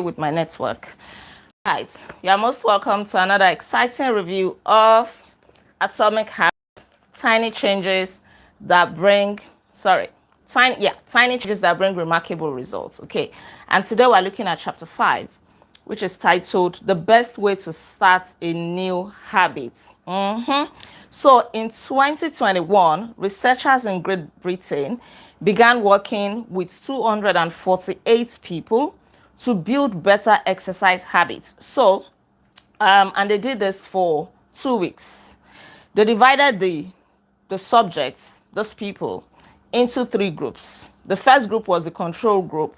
with my network. Right, you're most welcome to another exciting review of Atomic Habits, tiny changes that bring, tiny changes that bring remarkable results. Okay, and today we're looking at chapter 5, which is titled The Best Way to Start a New Habit. So in 2021, researchers in Great Britain began working with 248 people to build better exercise habits. So, and they did this for 2 weeks. They divided the subjects, those people, into 3 groups. The first group was the control group,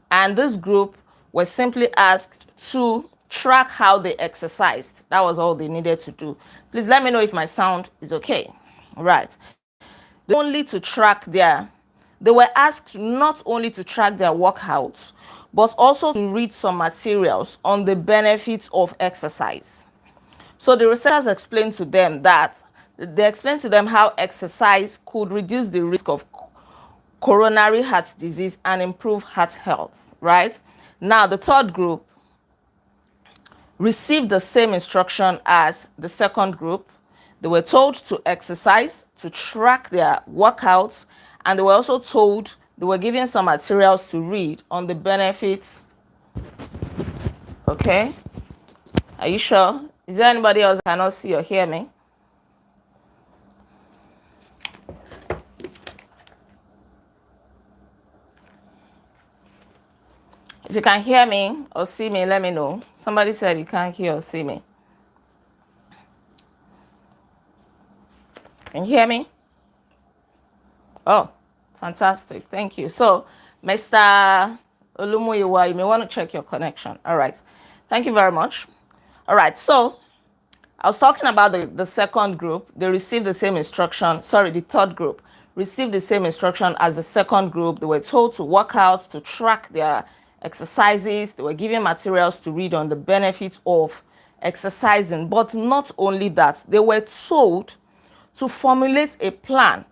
and this group was simply asked to track how they exercised. That was all they needed to do. Please let me know if my sound is okay. Right. They were asked not only to track their workouts, but also to read some materials on the benefits of exercise. So the researchers explained to them how exercise could reduce the risk of coronary heart disease and improve heart health, right? Now, the third group received the same instruction as the second group. They were told to exercise, to track their workouts, and they were given some materials to read on the benefits. Okay? Are you sure? Is there anybody else that cannot see or hear me? If you can hear me or see me, let me know. Somebody said you can't hear or see me. Can you hear me? Oh, fantastic. Thank you. So, Mr. Olumuyiwa, you may want to check your connection. All right. Thank you very much. All right. So, I was talking about the second group. They received the same instruction. Sorry, the third group received the same instruction as the second group. They were told to work out, to track their exercises. They were given materials to read on the benefits of exercising. But not only that, they were told to formulate a plan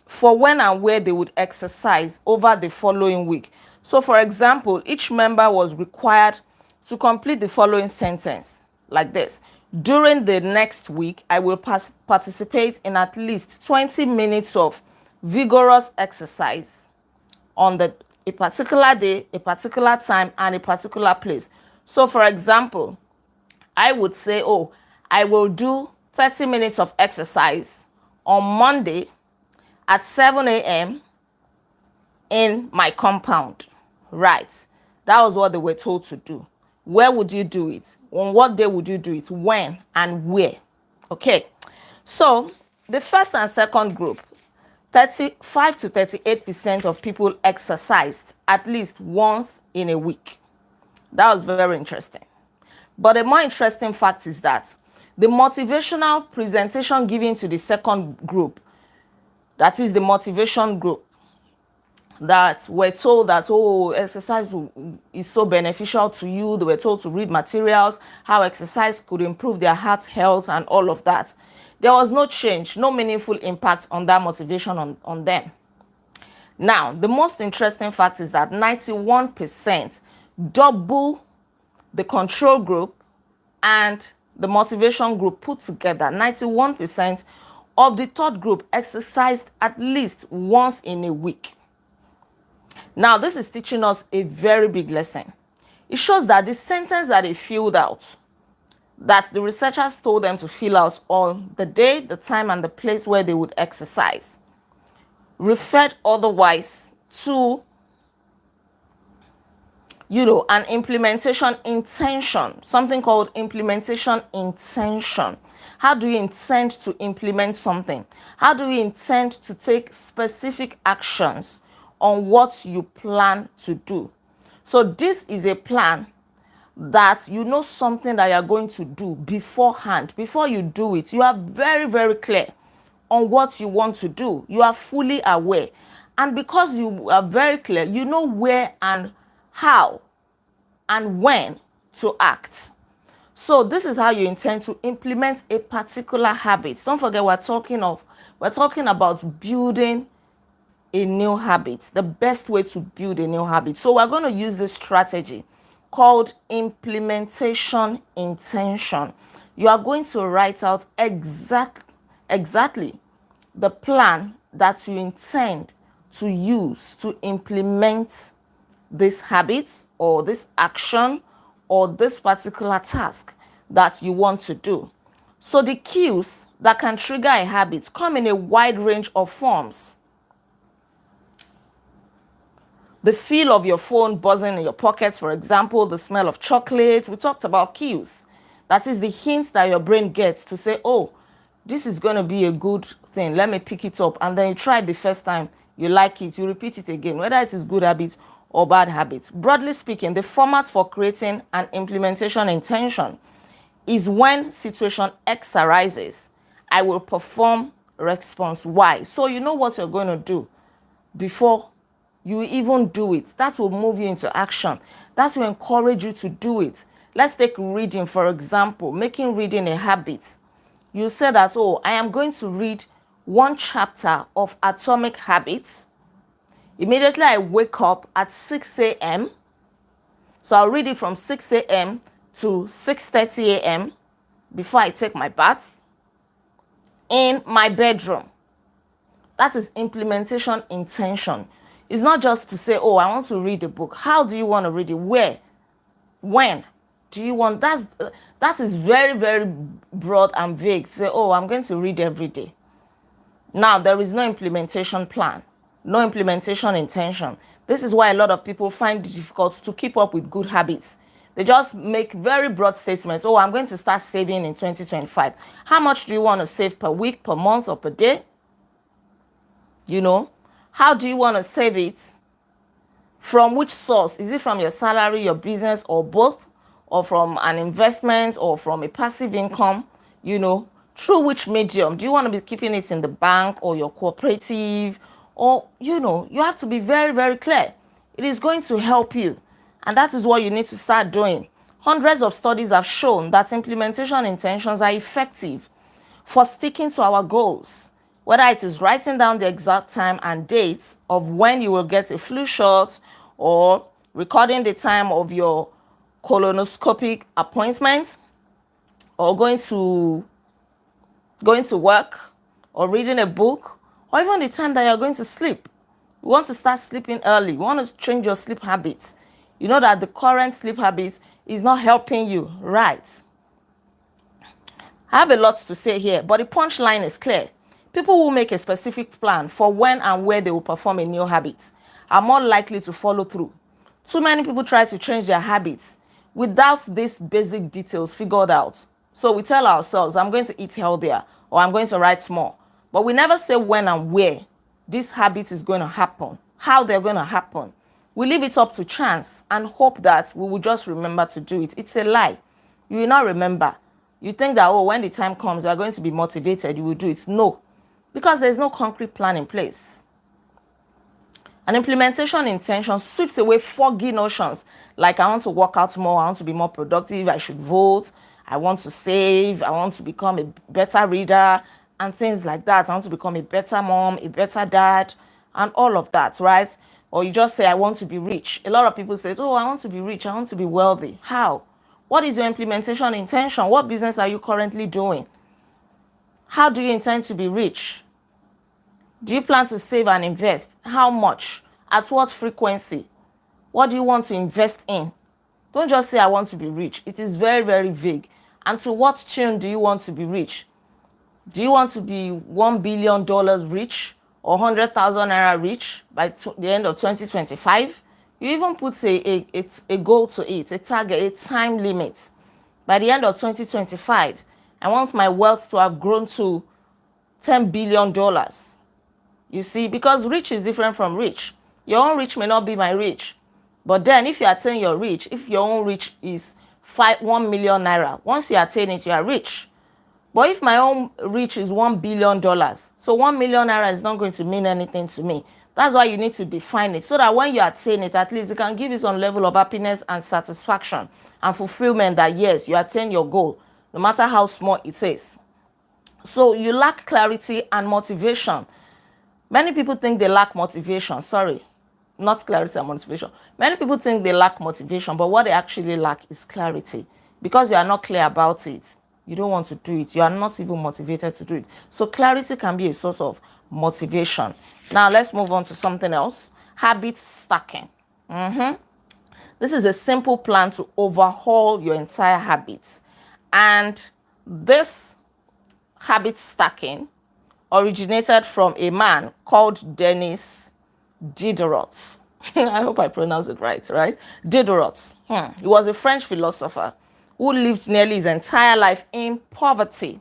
for when and where they would exercise over the following week. So, for example, each member was required to complete the following sentence like this. During the next week, I will participate in at least 20 minutes of vigorous exercise on a particular day, a particular time, and a particular place. So, for example, I would say, I will do 30 minutes of exercise on Monday at 7 a.m. in my compound. Right. That was what they were told to do. Where would you do it? On what day would you do it? When and where? Okay. So the first and second group, 35 to 38% of people exercised at least once in a week. That was very interesting. But a more interesting fact is that the motivational presentation given to the second group, that is the motivation group, that were told that, exercise is so beneficial to you. They were told to read materials, how exercise could improve their heart health and all of that. There was no change, no meaningful impact on that motivation on them. Now, the most interesting fact is that 91%, double the control group and the motivation group put together, 91% of the third group exercised at least once in a week. Now, this is teaching us a very big lesson. It shows that the sentence that they filled out, that the researchers told them to fill out on the day, the time, and the place where they would exercise, referred otherwise to, an implementation intention, something called implementation intention. How do you intend to implement something? How do you intend to take specific actions on what you plan to do? So this is a plan that something that you're going to do beforehand. Before you do it, you are very, very clear on what you want to do. You are fully aware. And because you are very clear, you know where and how and when to act. So this is how you intend to implement a particular habit. Don't forget, we're talking about building a new habit, the best way to build a new habit. So we're going to use this strategy called implementation intention. You are going to write out exactly the plan that you intend to use to implement this habit or this action or this particular task that you want to do. So the cues that can trigger a habit come in a wide range of forms. The feel of your phone buzzing in your pocket, for example, the smell of chocolate. We talked about cues. That is the hints that your brain gets to say, oh, this is going to be a good thing. Let me pick it up. And then you try it the first time. You like it. You repeat it again, whether it is good habit or bad habits. Broadly speaking, the format for creating an implementation intention is when situation X arises, I will perform response Y. So you know what you're going to do before you even do it. That will move you into action. That will encourage you to do it. Let's take reading, for example, making reading a habit. You say that, oh, I am going to read one chapter of Atomic Habits. Immediately I wake up at 6 a.m. So I'll read it from 6 a.m. to 6:30 a.m. before I take my bath in my bedroom. That is implementation intention. It's not just to say, oh, I want to read a book. How do you want to read it? Where? When? Do you want? That is very, very broad and vague. Say, oh, I'm going to read every day. Now, there is no implementation plan, no implementation intention. This is why a lot of people find it difficult to keep up with good habits. They just make very broad statements. Oh, I'm going to start saving in 2025. How much do you want to save per week, per month, or per day? You know, how do you want to save it? From which source? Is it from your salary, your business, or both? Or from an investment, or from a passive income? You know, through which medium? Do you want to be keeping it in the bank or your cooperative? Or, you know, you have to be very, very clear. It is going to help you. And that is what you need to start doing. Hundreds of studies have shown that implementation intentions are effective for sticking to our goals. Whether it is writing down the exact time and dates of when you will get a flu shot, or recording the time of your colonoscopic appointment, or going to work, or reading a book, or even the time that you're going to sleep. You want to start sleeping early. You want to change your sleep habits. You know that the current sleep habit is not helping you, right? I have a lot to say here, but the punchline is clear. People who make a specific plan for when and where they will perform a new habit are more likely to follow through. Too many people try to change their habits without these basic details figured out. So we tell ourselves, I'm going to eat healthier, or I'm going to write more. But we never say when and where this habit is going to happen, how they're going to happen. We leave it up to chance and hope that we will just remember to do it. It's a lie. You will not remember. You think that, oh, when the time comes, you are going to be motivated, you will do it. No, because there's no concrete plan in place. An implementation intention sweeps away foggy notions like I want to work out more, I want to be more productive, I should vote, I want to save, I want to become a better reader, and things like that. I want to become a better mom, a better dad, and all of that, right? Or you just say, I want to be rich. A lot of people say, oh, I want to be rich, I want to be wealthy. How? What is your implementation intention? What business are you currently doing? How do you intend to be rich? Do you plan to save and invest? How much? At what frequency? What do you want to invest in? Don't just say, I want to be rich. It is very, very vague. And to what tune do you want to be rich? Do you want to be $1 billion rich or 100,000 naira rich by the end of 2025? You even put a goal to it, a target, a time limit. By the end of 2025, I want my wealth to have grown to $10 billion. You see, because rich is different from rich. Your own rich may not be my rich. But then if you attain your rich, if your own rich is 1 million naira, once you attain it, you are rich. But if my own rich is $1 billion, so 1 million naira is not going to mean anything to me. That's why you need to define it, so that when you attain it, at least it can give you some level of happiness and satisfaction and fulfillment that, yes, you attain your goal, no matter how small it is. So you lack clarity and motivation. Many people think they lack motivation. Sorry. not clarity and motivation. Many people think they lack motivation, but what they actually lack is clarity. Because you are not clear about it, you don't want to do it. You are not even motivated to do it. So clarity can be a source of motivation. Now let's move on to something else. Habit stacking. This is a simple plan to overhaul your entire habits. And this habit stacking originated from a man called Denis Diderot. I hope I pronounced it right? Diderot. He was a French philosopher who lived nearly his entire life in poverty.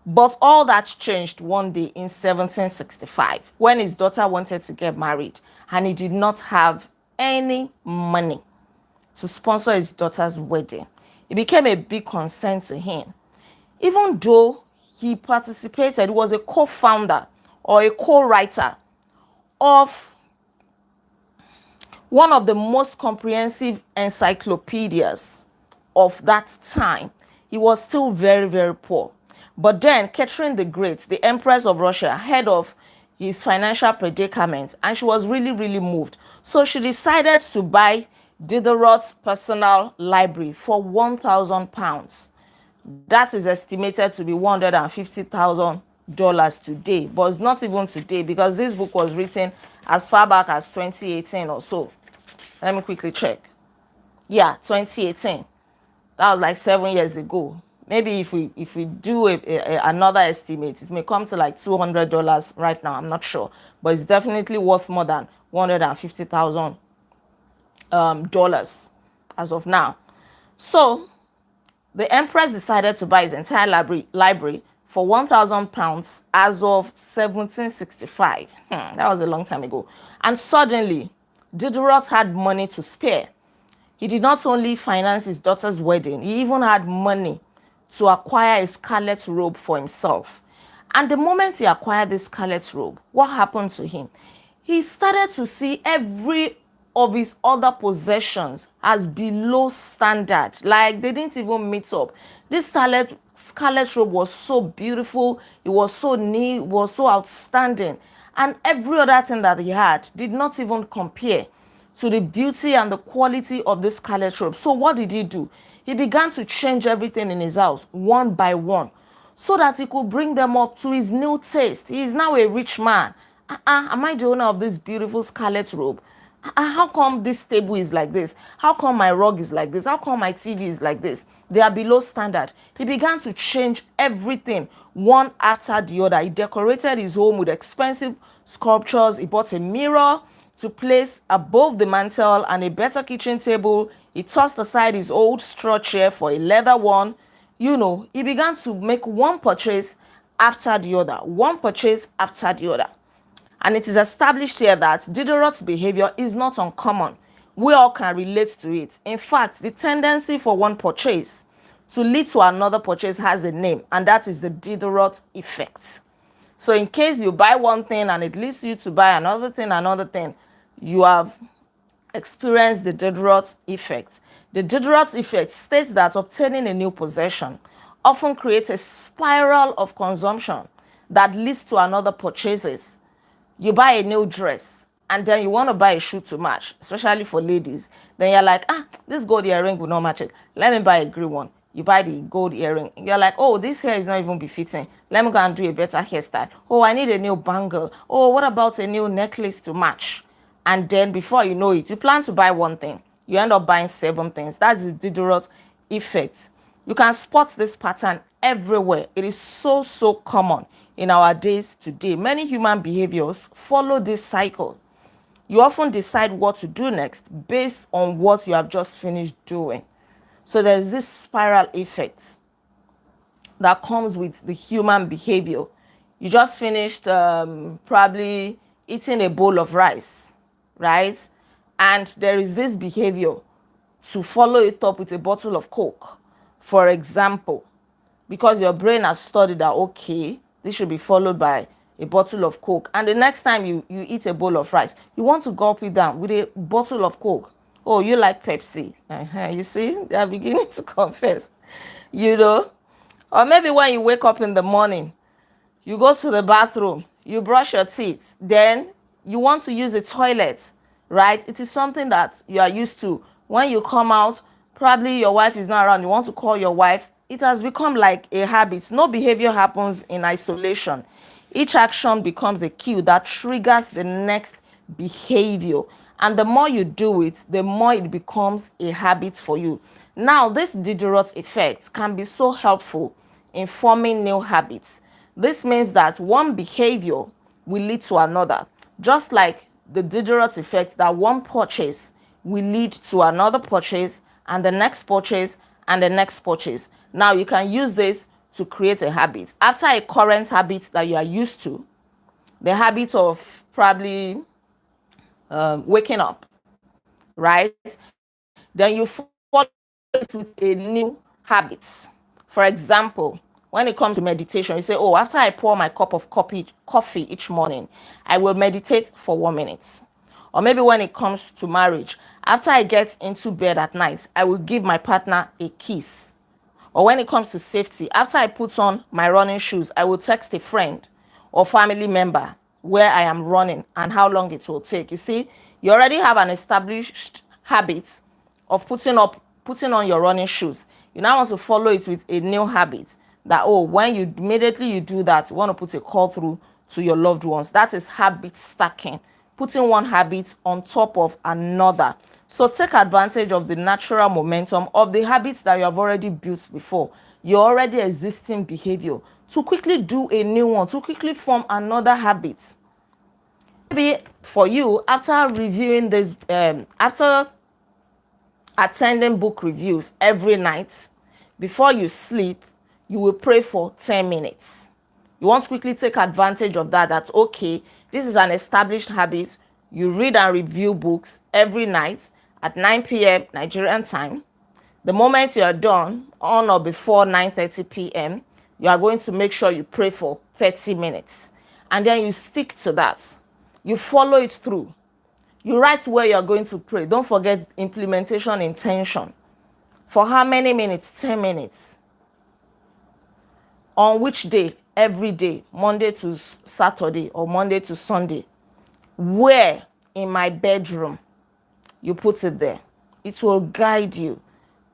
But all that changed one day in 1765 when his daughter wanted to get married and he did not have any money to sponsor his daughter's wedding. It became a big concern to him. Even though he participated, he was a co-founder or a co-writer of one of the most comprehensive encyclopedias of that time. He was still very, very poor. But then Catherine the Great, the Empress of Russia, heard of his financial predicament, and she was really, really moved. So she decided to buy Diderot's personal library for £1,000. That is estimated to be $150,000 today, but it's not even today because this book was written as far back as 2018 or so. Let me quickly check. Yeah, 2018. That was like 7 years ago. Maybe if we do another estimate, it may come to like $200 right now. I'm not sure, but it's definitely worth more than $150,000 as of now. So the Empress decided to buy his entire library for £1,000 as of 1765. That was a long time ago. And suddenly, Diderot had money to spare. He did not only finance his daughter's wedding, he even had money to acquire a scarlet robe for himself. And the moment he acquired this scarlet robe, what happened to him? He started to see every of his other possessions as below standard. Like they didn't even meet up. This scarlet robe was so beautiful, it was so neat, it was so outstanding. And every other thing that he had did not even compare to the beauty and the quality of this scarlet robe. So what did he do? He began to change everything in his house one by one so that he could bring them up to his new taste. He is now a rich man. Am I the owner of this beautiful scarlet robe? How come this table is like this? How come my rug is like this? How come my TV is like this? They are below standard. He began to change everything one after the other. He decorated his home with expensive sculptures. He bought a mirror to place above the mantel and a better kitchen table. He tossed aside his old straw chair for a leather one. You know, he began to make one purchase after the other, one purchase after the other. And it is established here that Diderot's behavior is not uncommon. We all can relate to it. In fact, the tendency for one purchase to lead to another purchase has a name, and that is the Diderot effect. So in case you buy one thing and it leads you to buy another thing, you have experienced the Diderot effect. The Diderot effect states that obtaining a new possession often creates a spiral of consumption that leads to another purchases. You buy a new dress and then you want to buy a shoe to match, especially for ladies. Then you're like, this gold earring will not match it. Let me buy a green one. You buy the gold earring. You're like, oh, this hair is not even befitting. Let me go and do a better hairstyle. Oh, I need a new bangle. Oh, what about a new necklace to match? And then before you know it, you plan to buy one thing. You end up buying 7 things. That's the Diderot effect. You can spot this pattern everywhere. It is so, so common in our days today. Many human behaviors follow this cycle. You often decide what to do next based on what you have just finished doing. So there is this spiral effect that comes with the human behavior. You just finished probably eating a bowl of rice, right? And there is this behavior to follow it up with a bottle of Coke, for example, because your brain has studied that, okay, this should be followed by a bottle of Coke. And the next time you eat a bowl of rice, you want to gulp it down with a bottle of Coke. Oh, you like Pepsi. You see, they are beginning to confess, you know. Or maybe when you wake up in the morning, you go to the bathroom, you brush your teeth, then you want to use the toilet right? It is something that you are used to. When you come out, probably your wife is not around, you want to call your wife. It has become like a habit. No behavior happens in isolation. Each action becomes a cue that triggers the next behavior. And the more you do it, the more it becomes a habit for you. Now, this Diderot effect can be so helpful in forming new habits. This means that one behavior will lead to another, just like the Diderot effect, that one purchase will lead to another purchase and the next purchase and the next purchase. Now you can use this to create a habit. After a current habit that you are used to, the habit of probably waking up, right? Then you follow it with a new habit. For example, when it comes to meditation, you say, oh, after I pour my cup of coffee each morning, I will meditate for 1 minute. Or maybe when it comes to marriage, after I get into bed at night, I will give my partner a kiss. Or when it comes to safety, after I put on my running shoes, I will text a friend or family member where I am running and how long it will take. You see, you already have an established habit of putting on your running shoes. You now want to follow it with a new habit that, oh, when you immediately do that, you want to put a call through to your loved ones. That is habit stacking, putting one habit on top of another. So take advantage of the natural momentum of the habits that you have already built before, your already existing behavior, to quickly do a new one, to quickly form another habit. Maybe for you, after reviewing this, after attending book reviews every night, before you sleep, you will pray for 10 minutes. You want to quickly take advantage of that. That's okay. This is an established habit. You read and review books every night at 9 p.m. Nigerian time. The moment you are done, on or before 9:30 p.m., you are going to make sure you pray for 30 minutes. And then you stick to that. You follow it through. You write where you are going to pray. Don't forget implementation intention. For how many minutes? 10 minutes. On which day? Every day, Monday to Saturday or Monday to Sunday. Where? In my bedroom. You put it there. It will guide you,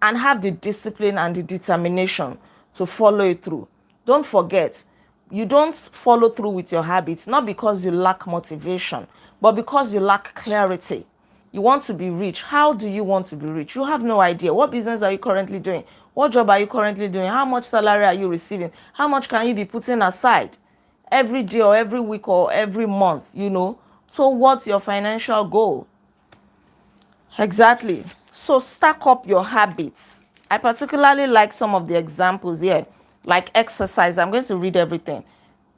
and have the discipline and the determination to follow it through. Don't forget, you don't follow through with your habits, not because you lack motivation, but because you lack clarity. You want to be rich. How do you want to be rich? You have no idea. What business are you currently doing? What job are you currently doing? How much salary are you receiving? How much can you be putting aside every day or every week or every month, towards your financial goal? Exactly. So stack up your habits. I particularly like some of the examples here, like exercise. I'm going to read everything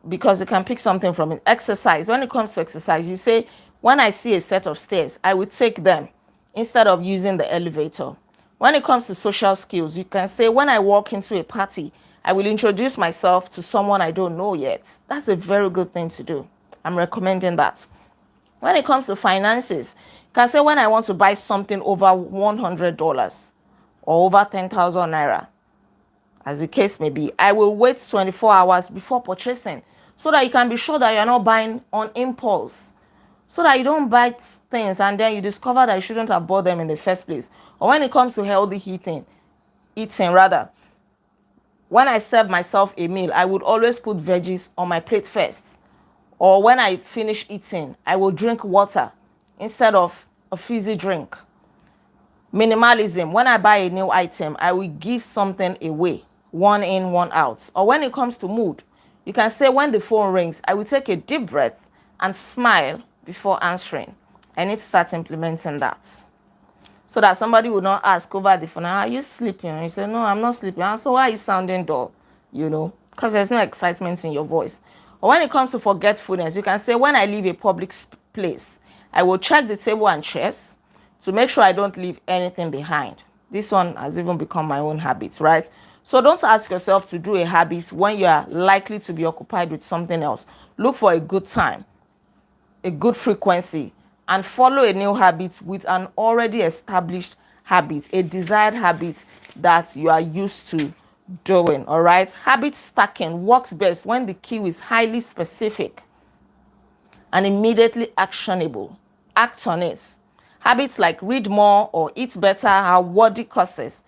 because you can pick something from it. Exercise. When it comes to exercise, you say, when I see a set of stairs, I will take them instead of using the elevator. When it comes to social skills, you can say, when I walk into a party, I will introduce myself to someone I don't know yet. That's a very good thing to do. I'm recommending that. When it comes to finances, you can say, when I want to buy something over $100 or over 10,000 naira, as the case may be, I will wait 24 hours before purchasing so that you can be sure that you're not buying on impulse, so that you don't buy things and then you discover that you shouldn't have bought them in the first place. Or when it comes to healthy eating, when I serve myself a meal, I would always put veggies on my plate first. Or when I finish eating, I will drink water instead of a fizzy drink. Minimalism. When I buy a new item, I will give something away, one in, one out. Or when it comes to mood, you can say, when the phone rings, I will take a deep breath and smile before answering. I need to start implementing that, so that somebody will not ask over the phone, are you sleeping? And you say, no, I'm not sleeping. And so why are you sounding dull? Because there's no excitement in your voice. Or when it comes to forgetfulness, you can say, when I leave a public place, I will check the table and chairs to make sure I don't leave anything behind. This one has even become my own habit, right? So don't ask yourself to do a habit when you are likely to be occupied with something else. Look for a good time, a good frequency, and follow a new habit with an already established habit, a desired habit that you are used to doing. All right. Habit stacking works best when the cue is highly specific and immediately actionable. Act on it. Habits like read more or eat better are worthy causes,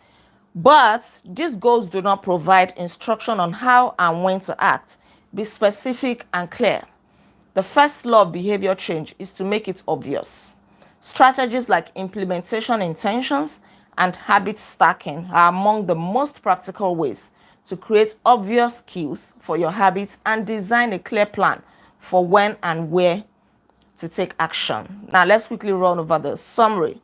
but these goals do not provide instruction on how and when to act. Be specific and clear. The first law of behavior change is to make it obvious. Strategies like implementation intentions and habit stacking are among the most practical ways to create obvious cues for your habits and design a clear plan for when and where to take action. Now, let's quickly run over the summary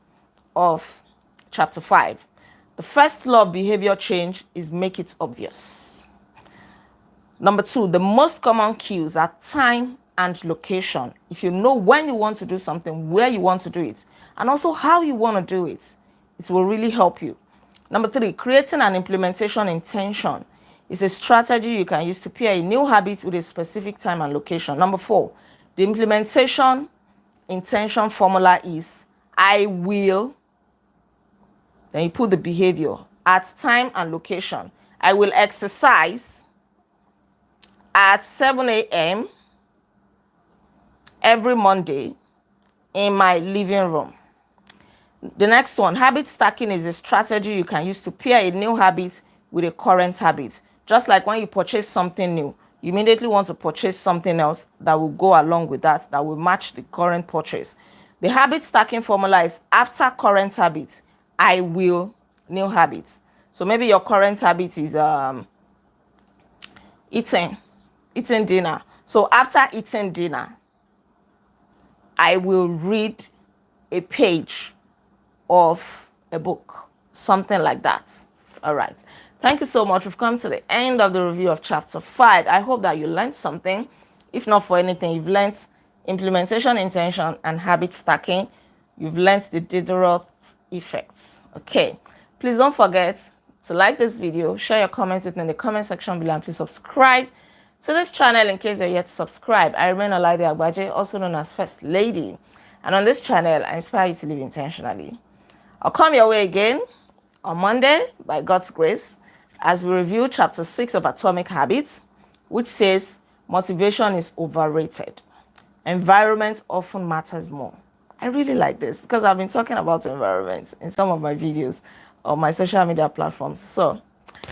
of chapter 5. The first law of behavior change is make it obvious. Number 2, the most common cues are time and location. If you know when you want to do something, where you want to do it, and also how you want to do it, it will really help you. Number 3, creating an implementation intention is a strategy you can use to pair a new habit with a specific time and location. Number 4, the implementation intention formula is I will, then you put the behavior at time and location. I will exercise at 7 a.m. every Monday in my living room. The next one, habit stacking is a strategy you can use to pair a new habit with a current habit. Just like when you purchase something new, you immediately want to purchase something else that will go along with that will match the current purchase. The habit stacking formula is after current habits, I will new habits. So maybe your current habit is eating dinner. So after eating dinner, I will read a page of a book, something like that. All right. Thank you so much. We've come to the end of the review of chapter 5. I hope that you learned something. If not for anything, you've learned implementation intention and habit stacking. You've learned the Diderot effects. Okay. Please don't forget to like this video, share your comments with me in the comment section below, and please subscribe to this channel in case you're yet to subscribe. I remain Olaide Agbaje, also known as First Lady. And on this channel, I inspire you to live intentionally. I'll come your way again on Monday, by God's grace, as we review chapter 6 of Atomic Habits, which says motivation is overrated. Environment often matters more. I really like this because I've been talking about environment in some of my videos on my social media platforms. So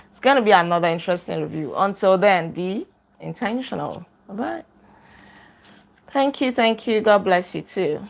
it's going to be another interesting review. Until then, be intentional. Bye-bye. Thank you. God bless you too.